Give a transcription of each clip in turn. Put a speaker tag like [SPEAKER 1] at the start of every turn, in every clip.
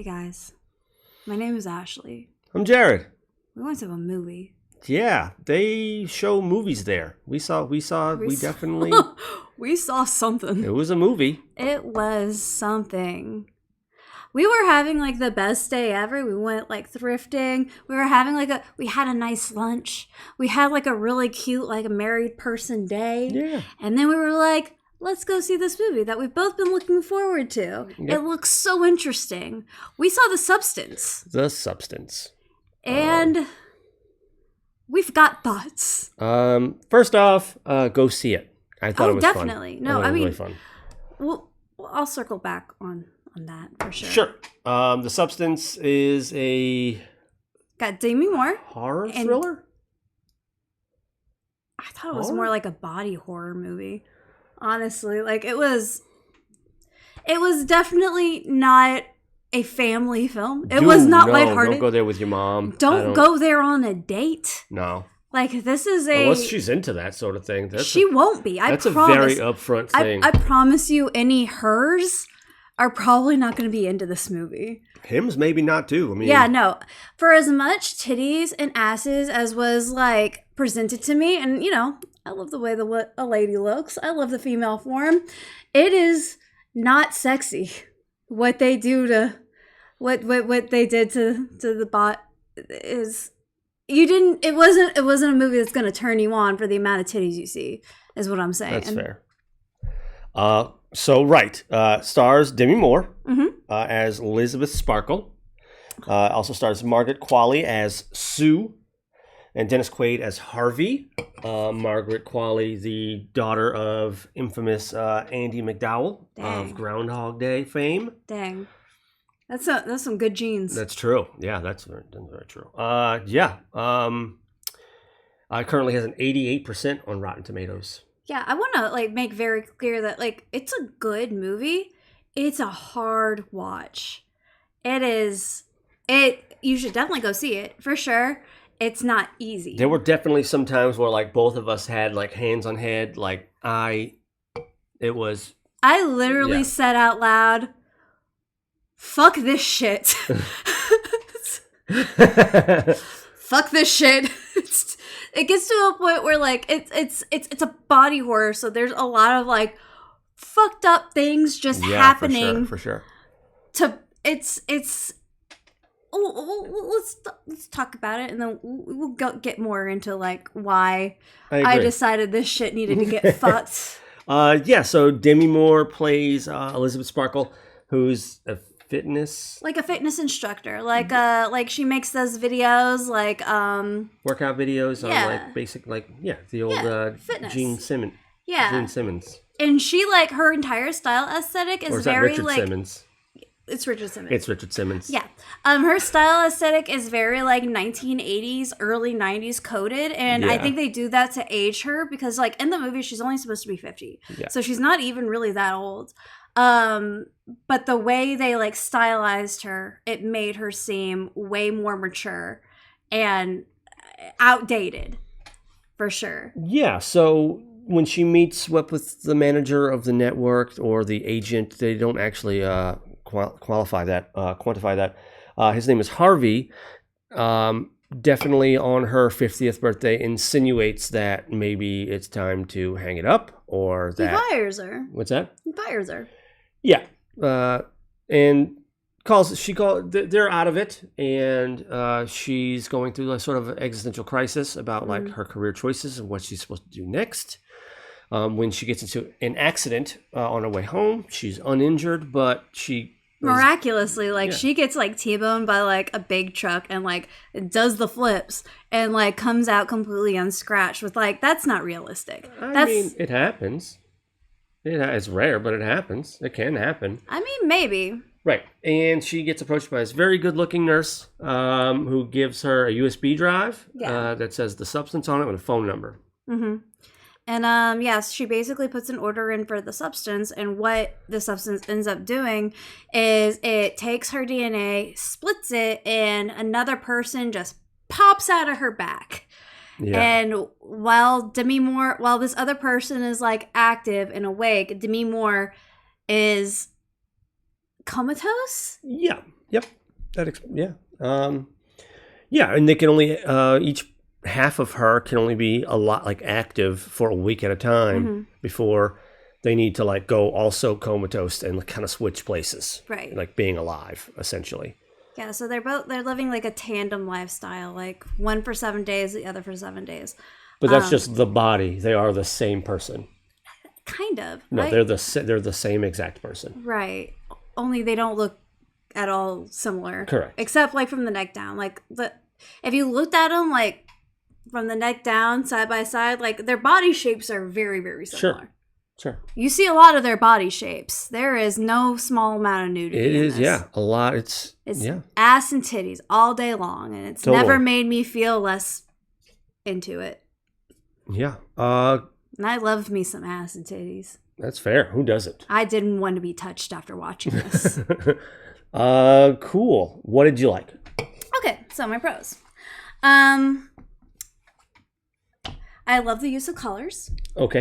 [SPEAKER 1] Hey guys, my name is Ashley.
[SPEAKER 2] I'm Jared.
[SPEAKER 1] We went to a movie.
[SPEAKER 2] Yeah, they show movies there. We definitely.
[SPEAKER 1] We saw something.
[SPEAKER 2] It was a movie.
[SPEAKER 1] It was something. We were having like the best day ever. We went like thrifting. We were having we had a nice lunch. We had like a really cute like a married person day.
[SPEAKER 2] Yeah.
[SPEAKER 1] And then we were like, let's go see this movie that we've both been looking forward to. Yep. It looks so interesting. We saw The Substance.
[SPEAKER 2] The Substance.
[SPEAKER 1] And we've got thoughts.
[SPEAKER 2] First off, go see it. I thought it was
[SPEAKER 1] definitely.
[SPEAKER 2] fun.
[SPEAKER 1] No, I mean,
[SPEAKER 2] really fun.
[SPEAKER 1] Well, I'll circle back on that for sure.
[SPEAKER 2] Sure. The Substance is a
[SPEAKER 1] got Demi Moore
[SPEAKER 2] horror thriller.
[SPEAKER 1] I thought it was more like a body horror movie. Honestly, like it was definitely not a family film. It was not lighthearted.
[SPEAKER 2] Don't go there with your mom.
[SPEAKER 1] Don't go there on a date.
[SPEAKER 2] No.
[SPEAKER 1] Like this is
[SPEAKER 2] unless she's into that sort of thing.
[SPEAKER 1] She won't be.
[SPEAKER 2] That's a very upfront thing.
[SPEAKER 1] I promise you, any hers are probably not going to be into this movie.
[SPEAKER 2] Hims maybe not too. I mean,
[SPEAKER 1] yeah, no. For as much titties and asses as was like presented to me, and you know, I love the way a lady looks. I love the female form. It is not sexy what they do to what they did to the bot is. It wasn't a movie that's going to turn you on for the amount of titties you see, is what I'm saying.
[SPEAKER 2] That's fair. Stars Demi Moore as Elizabeth Sparkle. Also stars Margaret Qualley as Sue, and Dennis Quaid as Harvey. Margaret Qualley, the daughter of infamous Andy McDowell of Groundhog Day fame.
[SPEAKER 1] Dang. That's some good genes.
[SPEAKER 2] That's true. Yeah, that's very true. Currently has an 88% on Rotten Tomatoes.
[SPEAKER 1] Yeah, I want to like make very clear that like it's a good movie. It's a hard watch. It is. You should definitely go see it for sure. It's not easy.
[SPEAKER 2] There were definitely some times where like both of us had like hands on head. I
[SPEAKER 1] literally said out loud, fuck this shit. Fuck this shit. It gets to a point where like it's a body horror, so there's a lot of like fucked up things just happening.
[SPEAKER 2] For sure.
[SPEAKER 1] Let's talk about it, and then we'll get more into like why I decided this shit needed to get fucked.
[SPEAKER 2] So Demi Moore plays Elizabeth Sparkle, who's a fitness
[SPEAKER 1] instructor, like she makes those videos
[SPEAKER 2] workout videos on like basic the old
[SPEAKER 1] fitness.
[SPEAKER 2] Gene Simmons.
[SPEAKER 1] And she like her entire style aesthetic is very
[SPEAKER 2] Richard
[SPEAKER 1] like
[SPEAKER 2] Simmons.
[SPEAKER 1] It's Richard Simmons.
[SPEAKER 2] It's Richard Simmons.
[SPEAKER 1] Yeah. Her style aesthetic is very like 1980s, early 90s coded. And I think they do that to age her because like in the movie, she's only supposed to be 50. Yeah. So she's not even really that old. But the way they like stylized her, it made her seem way more mature and outdated for sure.
[SPEAKER 2] Yeah. So when she meets up with the manager of the network or the agent, they don't actually quantify that. His name is Harvey. Definitely on her 50th birthday insinuates that maybe it's time to hang it up, or that
[SPEAKER 1] he fires her.
[SPEAKER 2] What's that?
[SPEAKER 1] He fires her.
[SPEAKER 2] Yeah. And they're out of it, and she's going through a sort of existential crisis about like her career choices and what she's supposed to do next. When she gets into an accident on her way home, she's uninjured, but she
[SPEAKER 1] miraculously she gets like T-boned by like a big truck and like does the flips and like comes out completely unscratched with like that's not realistic.
[SPEAKER 2] I mean, it happens. It's rare, but it happens. It can happen.
[SPEAKER 1] I mean, maybe.
[SPEAKER 2] Right. And she gets approached by this very good-looking nurse who gives her a USB drive that says The Substance on it with a phone number.
[SPEAKER 1] Mm-hmm. And she basically puts an order in for The Substance, and what The Substance ends up doing is it takes her DNA, splits it, and another person just pops out of her back. Yeah. And while this other person is like active and awake, Demi Moore is comatose.
[SPEAKER 2] Yeah. Yep. Yeah. Yeah, and they can only each half of her can only be a lot like active for a week at a time before they need to like go also comatose and kind of switch places.
[SPEAKER 1] Right.
[SPEAKER 2] Like being alive, essentially.
[SPEAKER 1] Yeah, so they're living like a tandem lifestyle, like one for 7 days, the other for 7 days.
[SPEAKER 2] But that's just the body. They are the same person.
[SPEAKER 1] Kind of.
[SPEAKER 2] No,
[SPEAKER 1] right?
[SPEAKER 2] they're the same exact person.
[SPEAKER 1] Right. Only they don't look at all similar.
[SPEAKER 2] Correct.
[SPEAKER 1] Except like from the neck down. Like if you looked at them like from the neck down, side by side, like their body shapes are very, very similar.
[SPEAKER 2] Sure.
[SPEAKER 1] You see a lot of their body shapes. There is no small amount of nudity.
[SPEAKER 2] It
[SPEAKER 1] in
[SPEAKER 2] is,
[SPEAKER 1] this.
[SPEAKER 2] yeah, a lot. It's
[SPEAKER 1] ass and titties all day long, and it's
[SPEAKER 2] Totally.
[SPEAKER 1] never made me feel less into it.
[SPEAKER 2] Yeah.
[SPEAKER 1] And I love me some ass and titties.
[SPEAKER 2] That's fair. Who doesn't?
[SPEAKER 1] I didn't want to be touched after watching this.
[SPEAKER 2] Cool. What did you like?
[SPEAKER 1] Okay, so my pros. I love the use of colors.
[SPEAKER 2] Okay.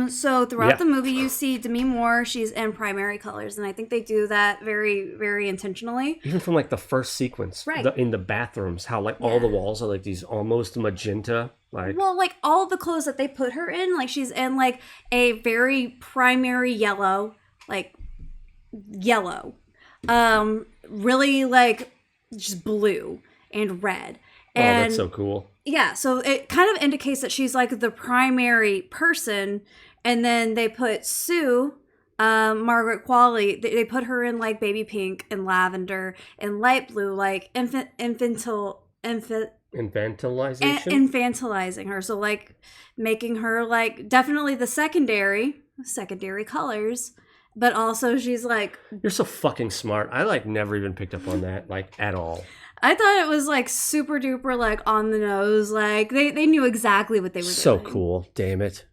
[SPEAKER 1] So throughout the movie, you see Demi Moore. She's in primary colors, and I think they do that very, very intentionally.
[SPEAKER 2] Even from like the first sequence,
[SPEAKER 1] Right.
[SPEAKER 2] In the bathrooms, how like all the walls are like these almost magenta, like
[SPEAKER 1] Well, like all the clothes that they put her in, like she's in like a very primary yellow, like yellow, really like just blue and red.
[SPEAKER 2] oh,
[SPEAKER 1] And
[SPEAKER 2] that's so cool.
[SPEAKER 1] yeah, so it kind of indicates that she's like the primary person, and then they put Sue, Margaret Qualley, they put her in like baby pink and lavender and light blue, like infantilizing her. So like making her like definitely the secondary colors, but also she's like,
[SPEAKER 2] You're so fucking smart. I like never even picked up on that like at all.
[SPEAKER 1] I thought it was like super duper like on the nose. Like they knew exactly what they were doing.
[SPEAKER 2] So cool. Damn it.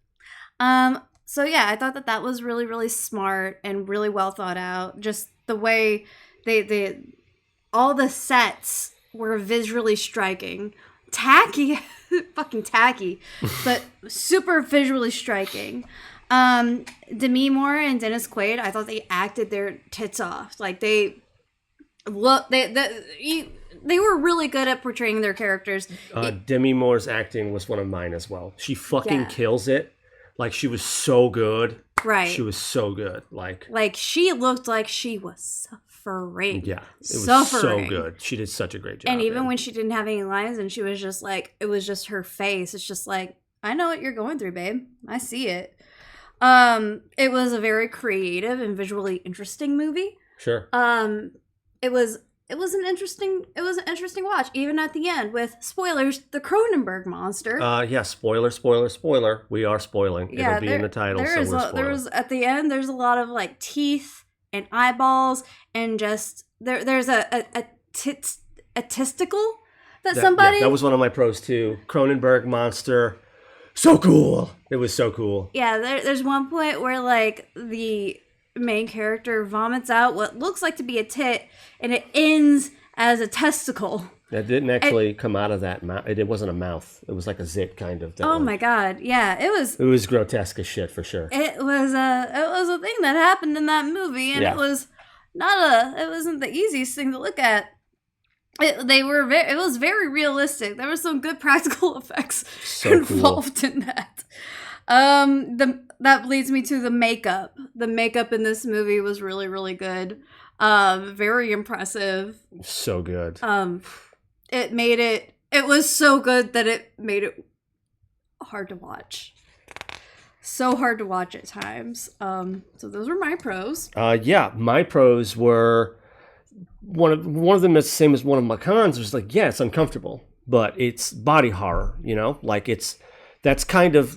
[SPEAKER 1] So yeah, I thought that was really, really smart and really well thought out. Just the way they all the sets were visually striking. Tacky, fucking tacky, but super visually striking. Demi Moore and Dennis Quaid, I thought they acted their tits off. Like they were really good at portraying their characters.
[SPEAKER 2] Demi Moore's acting was one of mine as well. She fucking kills it. Like she was so good.
[SPEAKER 1] Right.
[SPEAKER 2] She was so good. Like
[SPEAKER 1] she looked like she was suffering.
[SPEAKER 2] Yeah. It was so good. She did such a great job.
[SPEAKER 1] And even when she didn't have any lines and she was just like, it was just her face. It's just like, I know what you're going through, babe. I see it. It was a very creative and visually interesting movie.
[SPEAKER 2] Sure.
[SPEAKER 1] It was an interesting watch, even at the end with spoilers, the Cronenberg monster.
[SPEAKER 2] Yeah, spoiler. We are spoiling. It'll be in the title, so we're spoiling.
[SPEAKER 1] There was at the end there's a lot of like teeth and eyeballs and just there's a testicle that somebody
[SPEAKER 2] that was one of my pros too. Cronenberg monster. So cool. It was so cool.
[SPEAKER 1] Yeah, there's one point where like the main character vomits out what looks like to be a tit, and it ends as a testicle.
[SPEAKER 2] That didn't actually come out of that mouth. It wasn't a mouth. It was like a zit kind of.
[SPEAKER 1] Oh my god! Yeah, it was.
[SPEAKER 2] It was grotesque as shit for sure.
[SPEAKER 1] It was a thing that happened in that movie, and it was it wasn't the easiest thing to look at. It was very realistic. There were some good practical effects involved in that. That leads me to the makeup. The makeup in this movie was really, really good. Very impressive.
[SPEAKER 2] So good.
[SPEAKER 1] It was so good that it made it hard to watch. So hard to watch at times. So those were my pros.
[SPEAKER 2] Yeah, my pros were one of them is the same as one of my cons. It was like, yeah, it's uncomfortable, but it's body horror, you know? Like that's kind of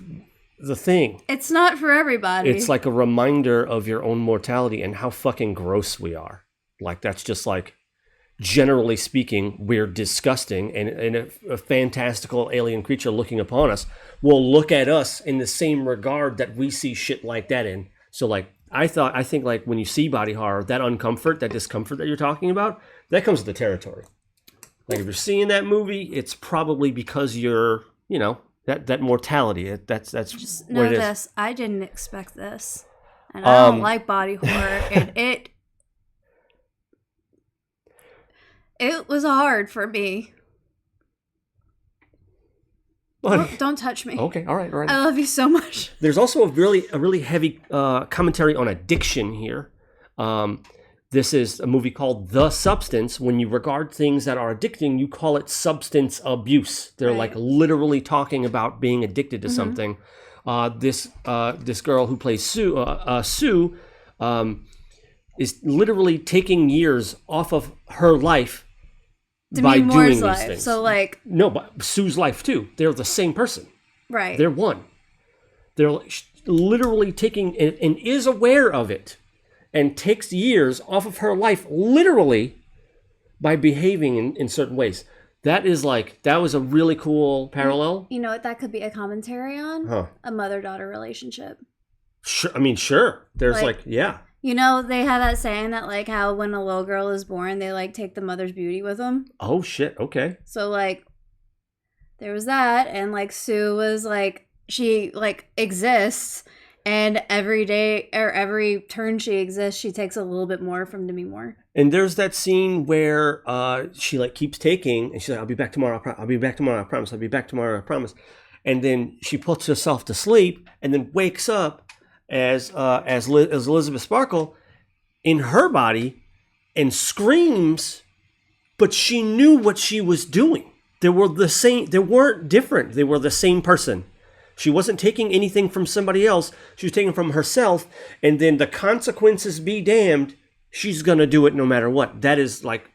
[SPEAKER 2] the thing.
[SPEAKER 1] It's not for everybody.
[SPEAKER 2] It's like a reminder of your own mortality and how fucking gross we are. Like that's just like, generally speaking, we're disgusting, and a fantastical alien creature looking upon us will look at us in the same regard that we see shit like that in. So like, I think like when you see body horror, that discomfort that you're talking about, that comes with the territory. Like if you're seeing that movie, it's probably because you're, you know, that mortality. That's
[SPEAKER 1] just
[SPEAKER 2] what
[SPEAKER 1] know
[SPEAKER 2] it is.
[SPEAKER 1] this. I didn't expect this, and I don't like body horror, and it was hard for me. Don't touch me.
[SPEAKER 2] Okay, all right.
[SPEAKER 1] I love you so much.
[SPEAKER 2] There's also a really heavy commentary on addiction here. This is a movie called The Substance. When you regard things that are addicting, you call it substance abuse. They're like literally talking about being addicted to something. This girl who plays Sue is literally taking years off of her life by doing these things.
[SPEAKER 1] So like
[SPEAKER 2] no, but Sue's life too. They're the same person.
[SPEAKER 1] Right.
[SPEAKER 2] They're one. They're literally taking and is aware of it, and takes years off of her life literally by behaving in certain ways. That was a really cool parallel.
[SPEAKER 1] You know what that could be a commentary on? A mother-daughter relationship.
[SPEAKER 2] Sure. There's yeah.
[SPEAKER 1] You know, they have that saying that like how when a little girl is born, they like take the mother's beauty with them.
[SPEAKER 2] Oh shit, okay.
[SPEAKER 1] So like there was that, and like Sue was like, she like exists, and every day or every turn she exists, she takes a little bit more from Demi Moore.
[SPEAKER 2] And there's that scene where she like keeps taking, and she's like, I'll be back tomorrow, I'll be back tomorrow, I promise, I'll be back tomorrow, I promise. And then she puts herself to sleep and then wakes up as Elizabeth Sparkle in her body and screams, but she knew what she was doing. They were the same. They weren't different. They were the same person. She wasn't taking anything from somebody else. She was taking from herself. And then the consequences be damned, she's going to do it no matter what. That is like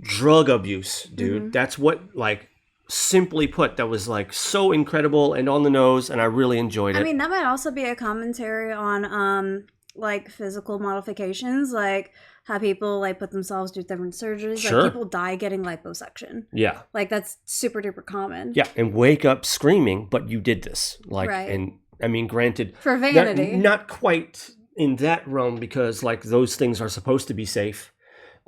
[SPEAKER 2] drug abuse, dude. Mm-hmm. That's what, like, simply put, that was like so incredible and on the nose, and I really enjoyed it.
[SPEAKER 1] I mean, that might also be a commentary on like physical modifications, like how people like put themselves through different surgeries.
[SPEAKER 2] Sure.
[SPEAKER 1] Like people die getting liposuction.
[SPEAKER 2] Yeah.
[SPEAKER 1] Like that's super duper common.
[SPEAKER 2] Yeah, and wake up screaming, but you did this. Like, right. And I mean, granted,
[SPEAKER 1] for vanity.
[SPEAKER 2] Not quite in that realm, because like those things are supposed to be safe.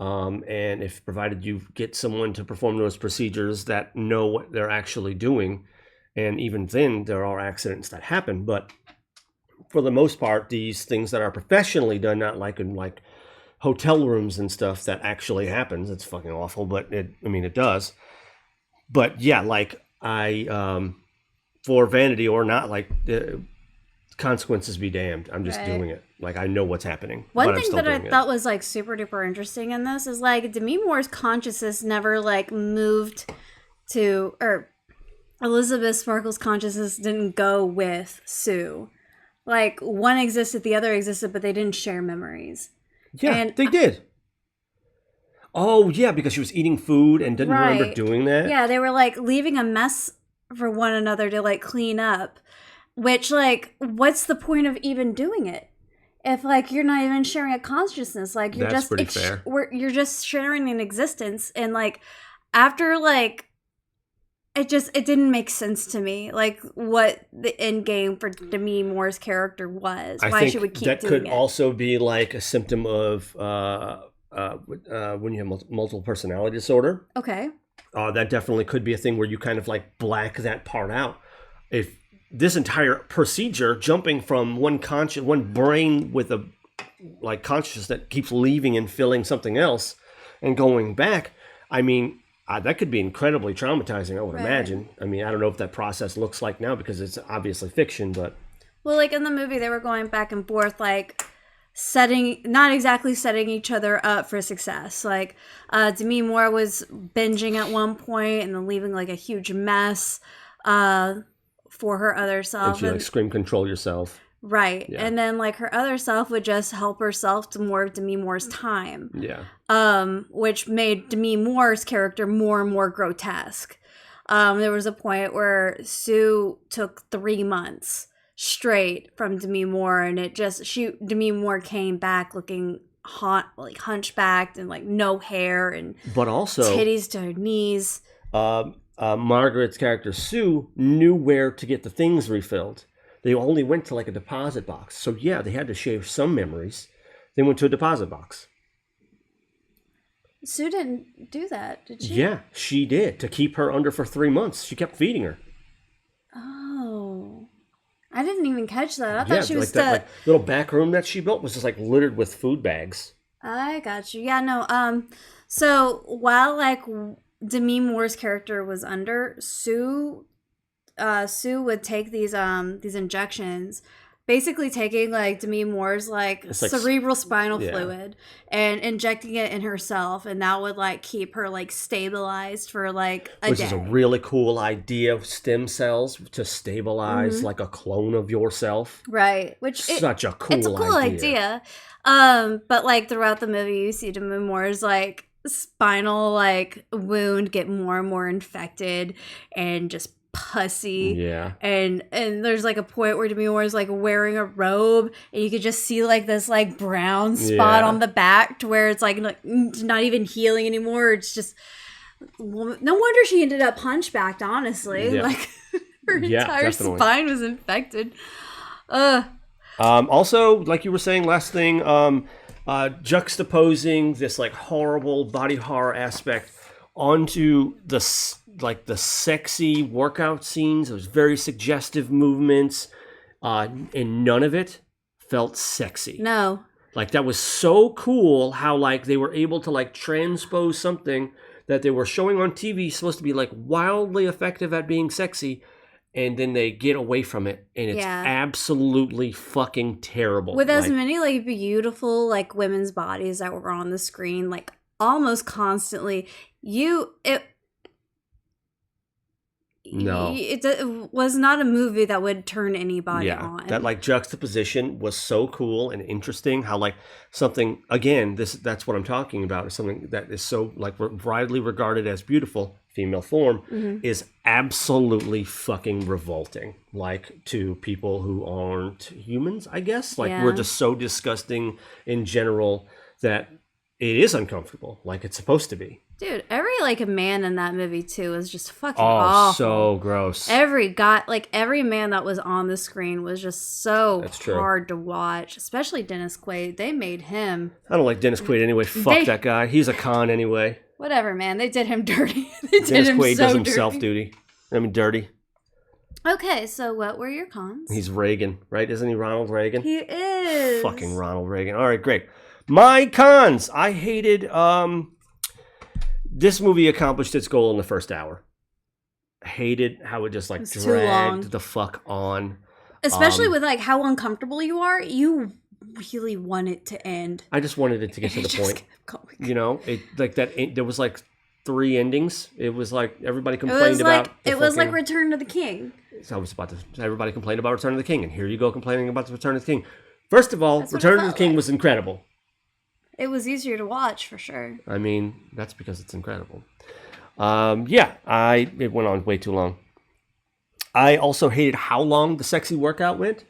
[SPEAKER 2] And if provided you get someone to perform those procedures that know what they're actually doing, and even then there are accidents that happen. But for the most part, these things that are professionally done, not like in like hotel rooms and stuff, that actually happens. It's fucking awful, but it does. But yeah, like for vanity or not, like consequences be damned. I'm just doing it. Like, I know what's happening.
[SPEAKER 1] One thing that I thought was like super duper interesting in this is like Demi Moore's consciousness never like moved to, or Elizabeth Sparkle's consciousness didn't go with Sue. Like one existed, the other existed, but they didn't share memories.
[SPEAKER 2] Yeah, and they did. Oh yeah, because she was eating food and didn't remember doing that.
[SPEAKER 1] Yeah, they were like leaving a mess for one another to like clean up. Which, like, what's the point of even doing it? If, like, you're not even sharing a consciousness, like, you're
[SPEAKER 2] That's pretty fair.
[SPEAKER 1] You're just sharing an existence. And, like, after, like, it didn't make sense to me, like, what the end game for Demi Moore's character was. Why she would keep doing it.
[SPEAKER 2] That could also be, like, a symptom of when you have multiple personality disorder.
[SPEAKER 1] Okay.
[SPEAKER 2] That definitely could be a thing where you kind of, like, black that part out. If this entire procedure, jumping from one brain with a like consciousness that keeps leaving and filling something else and going back, I mean, that could be incredibly traumatizing, I would imagine. I mean, I don't know if that process looks like now because it's obviously fiction, but...
[SPEAKER 1] Well, like in the movie, they were going back and forth, like not exactly setting each other up for success. Like Demi Moore was binging at one point and then leaving like a huge mess for her other self.
[SPEAKER 2] And she like scream, control yourself.
[SPEAKER 1] Right. Yeah. And then like her other self would just help herself to more of Demi Moore's time.
[SPEAKER 2] Yeah.
[SPEAKER 1] Which made Demi Moore's character more and more grotesque. There was a point where Sue took 3 months straight from Demi Moore, and Demi Moore came back looking hunchbacked and like no hair and
[SPEAKER 2] but also
[SPEAKER 1] titties to her knees.
[SPEAKER 2] Margaret's character Sue knew where to get the things refilled. They only went to like a deposit box. So yeah, they had to share some memories. They went to a deposit box.
[SPEAKER 1] Sue didn't do that, did she?
[SPEAKER 2] Yeah, she did. To keep her under for 3 months. She kept feeding her.
[SPEAKER 1] Oh. I didn't even catch that. I thought she was
[SPEAKER 2] that like, little back room that she built was just like littered with food bags.
[SPEAKER 1] I got you. Yeah, no. So while like Demi Moore's character was under, Sue would take these injections, basically taking like Demi Moore's like
[SPEAKER 2] It's like,
[SPEAKER 1] cerebral spinal
[SPEAKER 2] yeah.
[SPEAKER 1] fluid and injecting it in herself, and that would like keep her like stabilized for like a
[SPEAKER 2] Which
[SPEAKER 1] day.
[SPEAKER 2] is a really cool idea of stem cells to stabilize like a clone of yourself.
[SPEAKER 1] Right,
[SPEAKER 2] Such a cool
[SPEAKER 1] it's a cool idea. But like throughout the movie, you see Demi Moore's like spinal like wound get more and more infected and just pussy.
[SPEAKER 2] Yeah.
[SPEAKER 1] And there's like a point where Demi Moore is like wearing a robe, and you could just see like this like brown spot
[SPEAKER 2] Yeah.
[SPEAKER 1] on the back to where it's like not even healing anymore. It's just no wonder she ended up hunchbacked. Honestly,
[SPEAKER 2] Yeah.
[SPEAKER 1] like her
[SPEAKER 2] Yeah,
[SPEAKER 1] entire
[SPEAKER 2] definitely.
[SPEAKER 1] spine was infected.
[SPEAKER 2] Also, like you were saying, last thing, juxtaposing this like horrible body horror aspect onto the sexy workout scenes. Those very suggestive movements, and none of it felt sexy.
[SPEAKER 1] No.
[SPEAKER 2] Like that was so cool how like they were able to like transpose something that they were showing on TV supposed to be like wildly effective at being sexy, and then they get away from it and it's absolutely fucking terrible.
[SPEAKER 1] With as many like beautiful like women's bodies that were on the screen like almost constantly, it was not a movie that would turn anybody on.
[SPEAKER 2] That like juxtaposition was so cool and interesting. How like something again, that's what I'm talking about. Is something that is so like widely regarded as beautiful, female form, is absolutely fucking revolting. Like to people who aren't humans, I guess. Like we're just so disgusting in general that it is uncomfortable. Like it's supposed to be.
[SPEAKER 1] Dude, every like a man in that movie too was just fucking awful.
[SPEAKER 2] So gross.
[SPEAKER 1] Every man that was on the screen was just so hard to watch, especially Dennis Quaid. They made him.
[SPEAKER 2] I don't like Dennis Quaid anyway. Fuck that guy. He's a con anyway.
[SPEAKER 1] Whatever, man. They did him dirty. Dennis
[SPEAKER 2] Quaid does himself dirty. Dirty.
[SPEAKER 1] Okay, so what were your cons?
[SPEAKER 2] He's Reagan, right? Isn't he Ronald Reagan?
[SPEAKER 1] He is.
[SPEAKER 2] Fucking Ronald Reagan. All right, great. My cons. I hated this movie accomplished its goal in the first hour. Hated how it just like dragged the fuck on.
[SPEAKER 1] Especially with like how uncomfortable you are, you really want it to end.
[SPEAKER 2] I just wanted it to get to the point. You know, it like that. There was like 3 endings. It was like everybody complained about.
[SPEAKER 1] It was like Return of the King.
[SPEAKER 2] So I was about to. Everybody complained about Return of the King, and here you go complaining about the Return of the King. First of all, Return of the King was incredible.
[SPEAKER 1] It was easier to watch for sure.
[SPEAKER 2] I mean, that's because it's incredible. It went on way too long. I also hated how long the sexy workout went.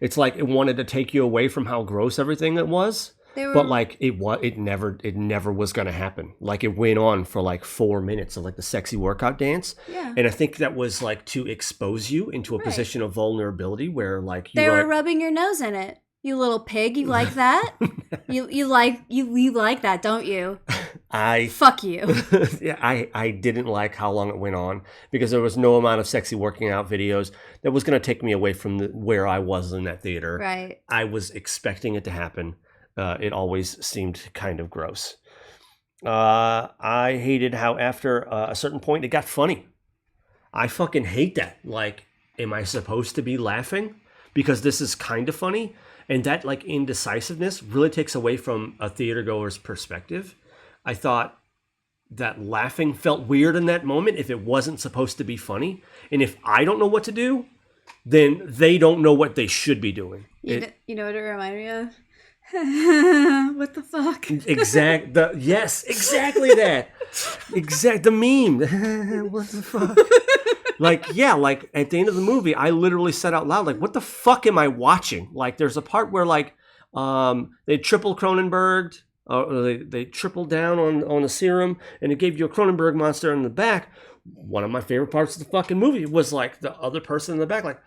[SPEAKER 2] It's like it wanted to take you away from how gross everything it was. But like it never was going to happen. Like it went on for like 4 minutes of like the sexy workout dance.
[SPEAKER 1] Yeah.
[SPEAKER 2] And I think that was like to expose you into a position of vulnerability where like
[SPEAKER 1] they were rubbing your nose in it. You little pig, you like that? you like that, don't you? Fuck you.
[SPEAKER 2] Yeah, I didn't like how long it went on because there was no amount of sexy working out videos that was going to take me away from where I was in that theater.
[SPEAKER 1] Right.
[SPEAKER 2] I was expecting it to happen. It always seemed kind of gross. I hated how after a certain point it got funny. I fucking hate that. Like, am I supposed to be laughing? Because this is kind of funny. And that like indecisiveness really takes away from a theater goer's perspective. I thought that laughing felt weird in that moment if it wasn't supposed to be funny. And if I don't know what to do, then they don't know what they should be doing.
[SPEAKER 1] You know what it reminded me of? What the fuck?
[SPEAKER 2] Exactly that. The meme. What the fuck? Like at the end of the movie, I literally said out loud, like, what the fuck am I watching? Like, there's a part where like they triple Cronenberged, they tripled down on a serum, and it gave you a Cronenberg monster in the back. One of my favorite parts of the fucking movie was like the other person in the back, like,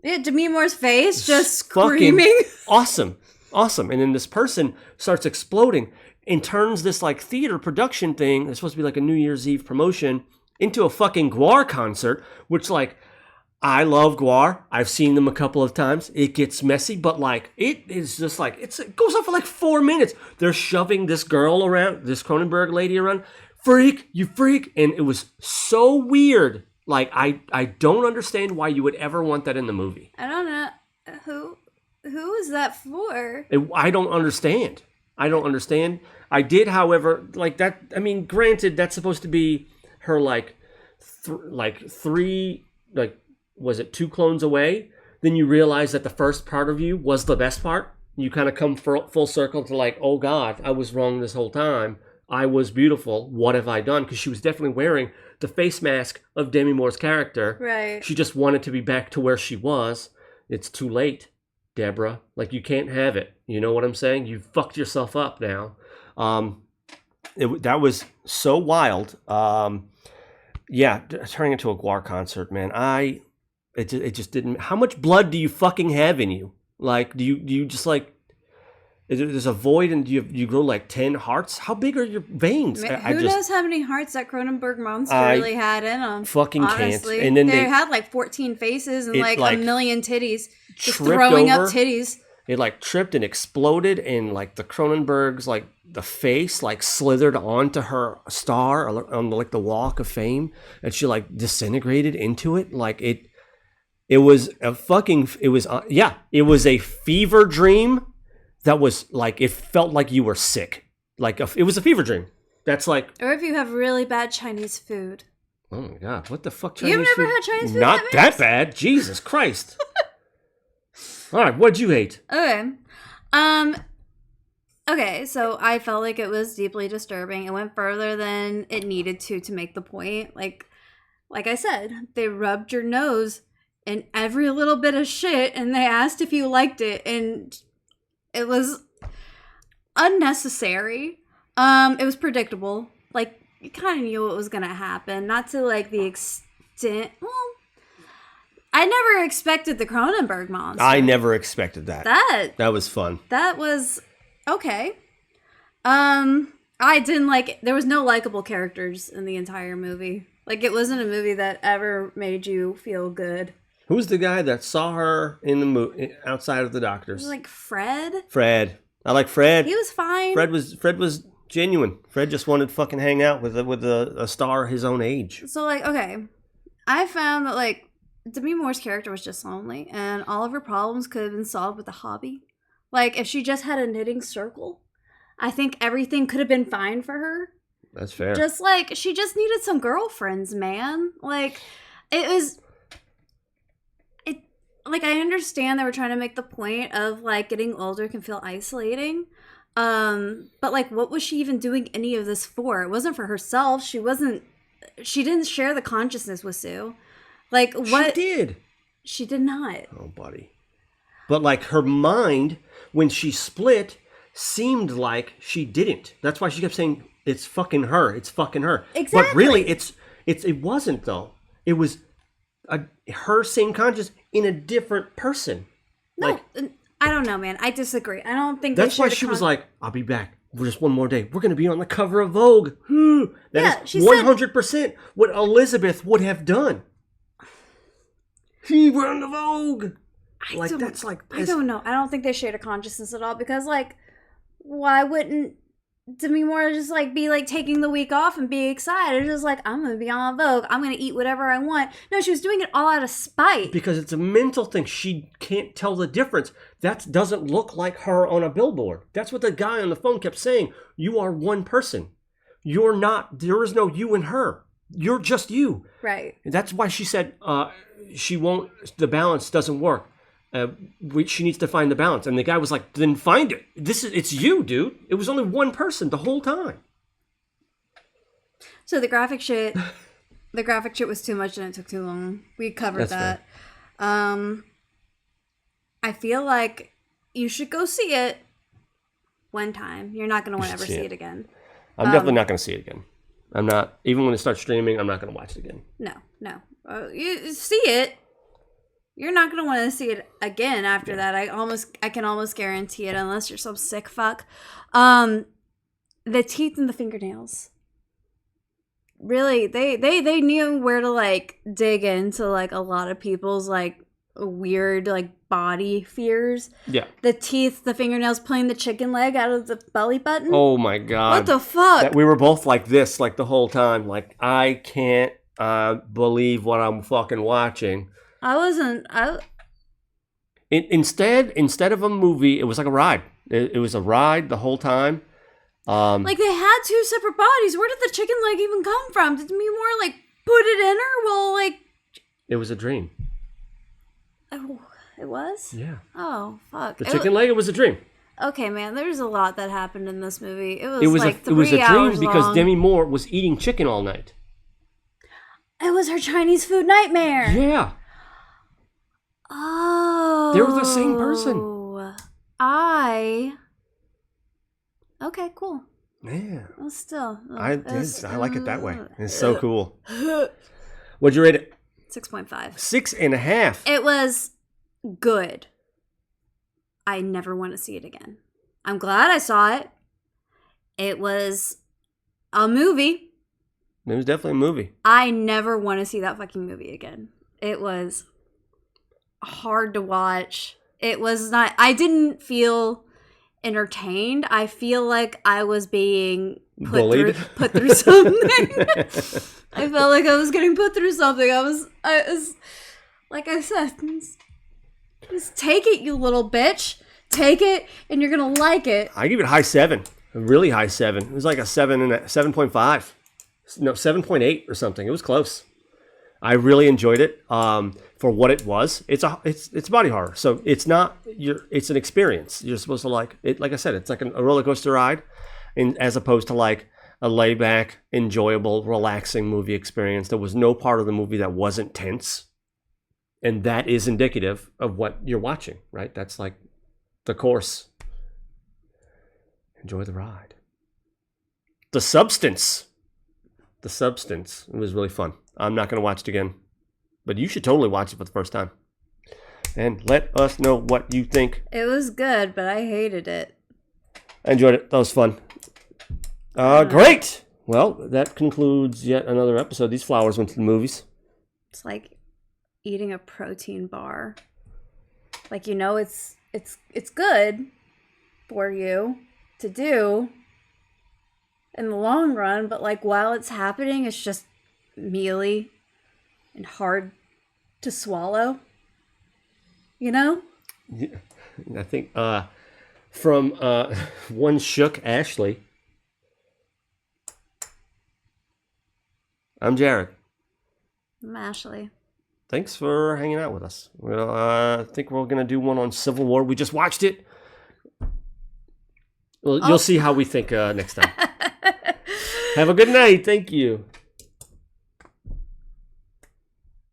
[SPEAKER 1] yeah, Demi Moore's face just screaming.
[SPEAKER 2] Awesome. And then this person starts exploding and turns this like theater production thing, it's supposed to be like a New Year's Eve promotion, into a fucking Gwar concert, which like I love Guar. I've seen them a couple of times. It gets messy, but like it is just like it goes on for like 4 minutes. They're shoving this girl around, this Cronenberg lady around. Freak, you freak. And it was so weird. Like I don't understand why you would ever want that in the movie.
[SPEAKER 1] I don't know who is that for?
[SPEAKER 2] I don't understand. I did, however, like that. I mean, granted, that's supposed to be her like three, like, was it 2 clones away? Then you realize that the first part of you was the best part. You kind of come full circle to like, oh God, I was wrong this whole time. I was beautiful. What have I done? Because she was definitely wearing the face mask of Demi Moore's character.
[SPEAKER 1] Right. She
[SPEAKER 2] just wanted to be back to where she was. It's too late, Deborah. Like, you can't have it. You know what I'm saying? You fucked yourself up now. That was so wild. Yeah, turning into a Guar concert, man. It just didn't. How much blood do you fucking have in you? Like, do you just like? There's a void, and you grow like 10 hearts. How big are your veins?
[SPEAKER 1] Who knows how many hearts that Cronenberg monster really had in them?
[SPEAKER 2] Fucking
[SPEAKER 1] honestly.
[SPEAKER 2] Can't. And then
[SPEAKER 1] they had like 14 faces and like a million titties, just throwing
[SPEAKER 2] over.
[SPEAKER 1] Up titties.
[SPEAKER 2] It like tripped and exploded, and like the Cronenberg's like the face like slithered onto her star on like the Walk of Fame, and she like disintegrated into it. Like it was a fever dream. That was like, it felt like you were sick. Like it was a fever dream. That's like,
[SPEAKER 1] or if you have really bad Chinese food.
[SPEAKER 2] Oh my God, what the fuck? Chinese
[SPEAKER 1] You've never
[SPEAKER 2] food?
[SPEAKER 1] had Chinese food?
[SPEAKER 2] Not that bad. Jesus Christ. All right, what'd you hate?
[SPEAKER 1] Okay. Okay, so I felt like it was deeply disturbing. It went further than it needed to make the point. Like I said, they rubbed your nose in every little bit of shit, and they asked if you liked it, and it was unnecessary. It was predictable. Like, you kind of knew what was gonna happen. Not to like the extent. Well, I never expected the Cronenberg monster.
[SPEAKER 2] I never expected that. That was fun.
[SPEAKER 1] That was okay. I didn't like. There was no likable characters in the entire movie. Like, it wasn't a movie that ever made you feel good.
[SPEAKER 2] Who's the guy that saw her in the movie outside of the doctors?
[SPEAKER 1] Like Fred.
[SPEAKER 2] I like Fred.
[SPEAKER 1] He was fine.
[SPEAKER 2] Fred was genuine. Fred just wanted to fucking hang out with a star his own age.
[SPEAKER 1] So like, okay, I found that like Demi Moore's character was just lonely, and all of her problems could have been solved with a hobby. Like, if she just had a knitting circle, I think everything could have been fine for her.
[SPEAKER 2] That's fair.
[SPEAKER 1] Just like, she just needed some girlfriends, man. Like, it was. Like, I understand they were trying to make the point of, like, getting older can feel isolating. But, like, what was she even doing any of this for? It wasn't for herself. She didn't share the consciousness with Sue. Like, what?
[SPEAKER 2] She did.
[SPEAKER 1] She did not.
[SPEAKER 2] Oh, buddy. But, like, her mind, when she split, seemed like she didn't. That's why she kept saying, it's fucking her. It's fucking her.
[SPEAKER 1] Exactly.
[SPEAKER 2] But really, it wasn't, though. It was her same conscious in a different person.
[SPEAKER 1] No,
[SPEAKER 2] like,
[SPEAKER 1] I don't know, man. I disagree. I don't think
[SPEAKER 2] that's why she was like, I'll be back. Just one more day. We're going to be on the cover of Vogue. That is 100% what Elizabeth would have done. We're on the Vogue. I don't
[SPEAKER 1] know. I don't think they shared a consciousness at all, because, like, why wouldn't Demi Moore just, like, be, like, taking the week off and be excited? Just like, I'm going to be on Vogue. I'm going to eat whatever I want. No, she was doing it all out of spite.
[SPEAKER 2] Because it's a mental thing. She can't tell the difference. That doesn't look like her on a billboard. That's what the guy on the phone kept saying. You are one person. You're not, there is no you and her. You're just you.
[SPEAKER 1] Right.
[SPEAKER 2] And that's why she said the balance doesn't work. She needs to find the balance. And the guy was like, then find it. It's you, dude. It was only one person the whole time.
[SPEAKER 1] So the graphic shit was too much and it took too long. We covered that. Fair. I feel like you should go see it one time. You're not going to ever see it again.
[SPEAKER 2] I'm definitely not going to see it again. I'm not, even when it starts streaming, I'm not going to watch it again.
[SPEAKER 1] No. You see it. You're not going to want to see it again after that. I can almost guarantee it, unless you're some sick fuck. The teeth and the fingernails. really they knew where to like dig into like a lot of people's like weird like body fears.
[SPEAKER 2] Yeah.
[SPEAKER 1] The teeth, the fingernails, pulling the chicken leg out of the belly button.
[SPEAKER 2] Oh my God.
[SPEAKER 1] What the fuck?
[SPEAKER 2] We were both like this like the whole time. Like, I can't believe what I'm fucking watching. Instead of a movie, it was like a ride. It was a ride the whole time.
[SPEAKER 1] Like, they had two separate bodies. Where did the chicken leg even come from? Did Demi Moore like put it in her? Well, like,
[SPEAKER 2] it was a dream.
[SPEAKER 1] Oh, it was?
[SPEAKER 2] Yeah.
[SPEAKER 1] Oh, fuck.
[SPEAKER 2] The chicken leg, it was a dream.
[SPEAKER 1] Okay, man, there's a lot that happened in this movie. It was like 3 hours long.
[SPEAKER 2] It was a dream because Demi Moore was eating chicken all night.
[SPEAKER 1] It was her Chinese food nightmare.
[SPEAKER 2] Yeah.
[SPEAKER 1] Oh.
[SPEAKER 2] They were the same person.
[SPEAKER 1] Okay, cool.
[SPEAKER 2] Yeah.
[SPEAKER 1] Well, still.
[SPEAKER 2] I like it that way. It's so cool. What'd you rate it?
[SPEAKER 1] 6.5.
[SPEAKER 2] 6.5.
[SPEAKER 1] It was good. I never want to see it again. I'm glad I saw it. It was a movie.
[SPEAKER 2] It was definitely a movie.
[SPEAKER 1] I never want to see that fucking movie again. It was hard to watch. It was not... I didn't feel entertained. I feel like I was being
[SPEAKER 2] bullied,
[SPEAKER 1] put through something. I felt like I was getting put through something. I was like I said, just take it, you little bitch. Take it, and you're gonna like it.
[SPEAKER 2] I give it a high 7, a really high 7. It was like a 7.5, no 7.8 or something. It was close. I really enjoyed it for what it was. It's body horror, so it's an experience. You're supposed to like it. Like I said, it's like a roller coaster ride, as opposed to like a laid back, enjoyable, relaxing movie experience. There was no part of the movie that wasn't tense, and that is indicative of what you're watching, right? That's like the course. Enjoy the ride. The Substance. It was really fun. I'm not going to watch it again, but you should totally watch it for the first time. And let us know what you think.
[SPEAKER 1] It was good, but I hated it.
[SPEAKER 2] I enjoyed it. That was fun. Great. Well, that concludes yet another episode. These flowers went to the movies.
[SPEAKER 1] It's like eating a protein bar. Like, you know, it's good for you to do in the long run, but like while it's happening, it's just mealy and hard to swallow. You know?
[SPEAKER 2] Yeah, I think from one shook Ashley. I'm Jared.
[SPEAKER 1] I'm Ashley.
[SPEAKER 2] Thanks for hanging out with us. Well, I think we're going to do one on Civil War. We just watched it. Well, you'll see how we think next time. Have a good night. Thank you.